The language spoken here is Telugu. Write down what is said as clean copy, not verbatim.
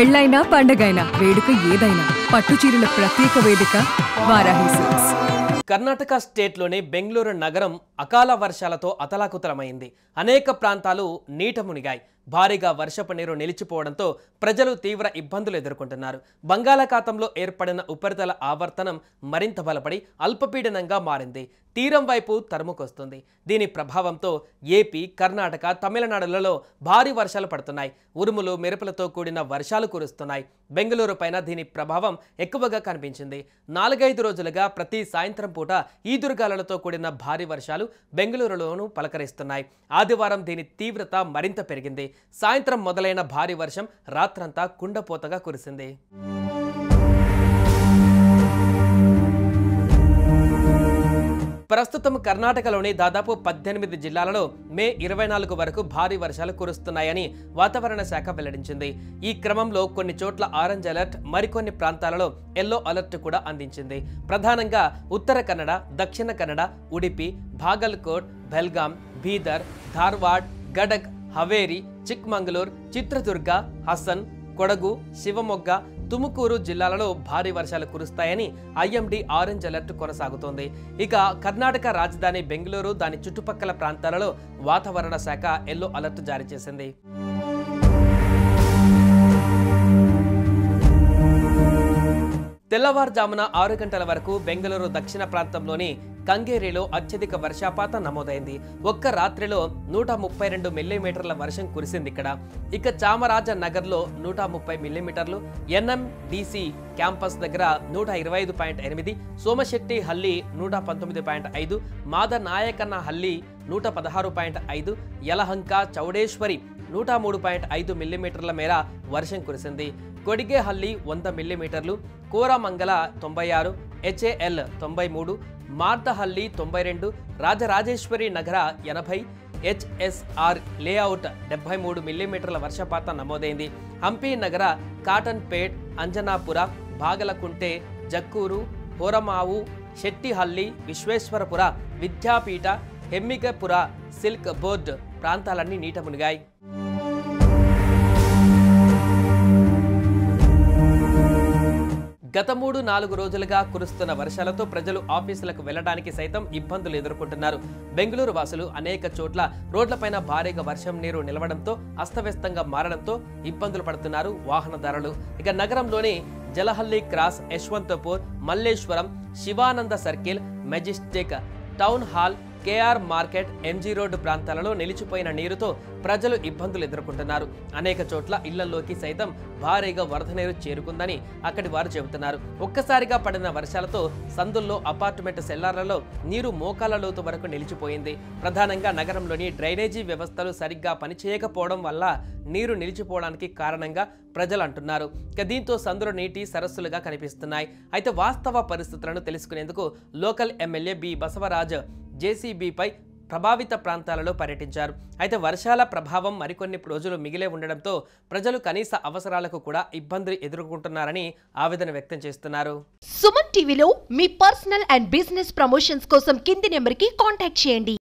పెళ్ళైనా పండగైనా వేడుక ఏదైనా పట్టుచీరల ప్రత్యేక వేదిక వారాహి సిల్క్స్. కర్ణాటక స్టేట్లోని బెంగళూరు నగరం అకాల వర్షాలతో అతలాకుతలమైంది. అనేక ప్రాంతాలు నీట మునిగాయి. భారీగా వర్షపు నీరు నిలిచిపోవడంతో ప్రజలు తీవ్ర ఇబ్బందులు ఎదుర్కొంటున్నారు. బంగాళాఖాతంలో ఏర్పడిన ఉపరితల ఆవర్తనం మరింత బలపడి అల్పపీడనంగా మారింది. తీరం వైపు తరుముకొస్తుంది. దీని ప్రభావంతో ఏపీ, కర్ణాటక, తమిళనాడులలో భారీ వర్షాలు పడుతున్నాయి. ఉరుములు, మెరుపులతో కూడిన వర్షాలు కురుస్తున్నాయి. బెంగళూరు పైన దీని ప్రభావం ఎక్కువగా కనిపించింది. 4-5 రోజులుగా ప్రతి సాయంత్రం పూట ఈదురుగాలులతో కూడిన భారీ వర్షాలు బెంగళూరులోనూ పలకరిస్తున్నాయి. ఆదివారం దీని తీవ్రత మరింత పెరిగింది. సాయంత్రం మొదలైన భారీ వర్షం రాత్రంతా కుండపోతగా కురిసింది. ప్రస్తుతం కర్ణాటకలోని దాదాపు 18 జిల్లాలలో మే 24 వరకు భారీ వర్షాలు కురుస్తున్నాయని వాతావరణ శాఖ వెల్లడించింది. ఈ క్రమంలో కొన్ని చోట్ల ఆరెంజ్ అలర్ట్, మరికొన్ని ప్రాంతాలలో ఎల్లో అలర్ట్ కూడా అందించింది. ప్రధానంగా ఉత్తర కన్నడ, దక్షిణ కన్నడ, ఉడిపి, బాగల్కోట్, బెల్గాం, బీదర్, ధార్వాడ్, గడక్, హవేరి, చిక్మంగళూరు, చిత్రదుర్గ, హసన్, కొడగు, శివమొగ్గ, తుముకూరు జిల్లాలలో భారీ వర్షాలు కురుస్తాయని ఐఎండీ ఆరెంజ్ అలర్ట్ కొనసాగుతోంది. ఇక కర్ణాటక రాజధాని బెంగళూరు, దాని చుట్టుపక్కల ప్రాంతాలలో వాతావరణ శాఖ ఎల్లో అలర్ట్ జారీ చేసింది. తెల్లవారుజామున 6 గంటల వరకు బెంగళూరు దక్షిణ ప్రాంతంలోని కంగేరిలో అత్యధిక వర్షపాతం నమోదైంది. ఒక్క రాత్రిలో 132 మిల్లీమీటర్ల వర్షం కురిసింది ఇక్కడ. ఇక చామరాజనగర్లో 130 మిల్లీమీటర్లు, ఎన్ఎండిసి క్యాంపస్ దగ్గర 125.8, సోమశెట్టి హల్లి 119.5, మాదనాయకన్న హల్లి 116.5, యలహంక, చౌడేశ్వరి 103.5 మిల్లీమీటర్ల మేర వర్షం కురిసింది. కొడిగేహల్లి 100 మిల్లీమీటర్లు, కోరమంగళ 96, హెచ్ఏఎల్ 93, మార్దహల్లి 92, రాజరాజేశ్వరి నగర 80, హెచ్ఎస్ఆర్ లేఅవుట్ 73 మిల్లీమీటర్ల వర్షపాతం నమోదైంది. హంపి నగర, కాటన్పేట్, అంజనాపుర, బాగలకుంటే, జక్కూరు, హోరమావు, శెట్టిహల్లి, విశ్వేశ్వరపుర, విద్యాపీఠ, హెమ్మిగపుర, సిల్క్ బోర్డ్ ప్రాంతాలన్నీ నీట మునిగాయి. గత 3-4 రోజులుగా కురుస్తున్న వర్షాలతో ప్రజలు ఆఫీసులకు వెళ్లడానికి సైతం ఇబ్బందులు ఎదుర్కొంటున్నారు. బెంగళూరు వాసులు అనేక చోట్ల రోడ్లపైన భారీగా వర్షం నీరు నిలవడంతో అస్తవ్యస్తంగా మారడంతో ఇబ్బందులు పడుతున్నారు వాహనదారులు. ఇక నగరంలోని Jalahalli cross, Yeshwanthpur, Malleswaram, Shivananda circle, Majestic, town hall, KR market, MG road ప్రాంతాలలో నిలిచిపోయిన నీరుతో ప్రజలు ఇబ్బందులు ఎదుర్కొంటున్నారు. అనేక చోట్ల ఇళ్లలోకి సైతం భారీగా వరద నీరు చేరుకుందని అక్కడి వారు చెబుతున్నారు. ఒక్కసారిగా పడిన వర్షాలతో సందుల్లో, అపార్ట్మెంట్ సెల్లార్లలో నీరు మోకాళ్ల లోతు వరకు నిలిచిపోయింది. ప్రధానంగా నగరంలోని డ్రైనేజీ వ్యవస్థలు సరిగ్గా పనిచేయకపోవడం వల్ల నీరు నిలిచిపోవడానికి కారణంగా ప్రజలు అంటున్నారు. దీంతో సందులు నీటి సరస్సులుగా కనిపిస్తున్నాయి. అయితే వాస్తవ పరిస్థితులను తెలుసుకునేందుకు లోకల్ ఎమ్మెల్యే బి బసవరాజ్ జేసీబీపై ప్రభావిత ప్రాంతాలలో పర్యటించారు. అయితే వర్షాల ప్రభావం మరికొన్ని రోజులు మిగిలే ఉండడంతో ప్రజలు కనీస అవసరాలకు కూడా ఇబ్బందులు ఎదుర్కొంటున్నారని ఆవేదన వ్యక్తం చేస్తున్నారు. సుమన్ టీవీలో మీ పర్సనల్ అండ్ బిజినెస్ ప్రమోషన్స్ కోసం కింది నెంబర్కి కాంటాక్ట్ చేయండి.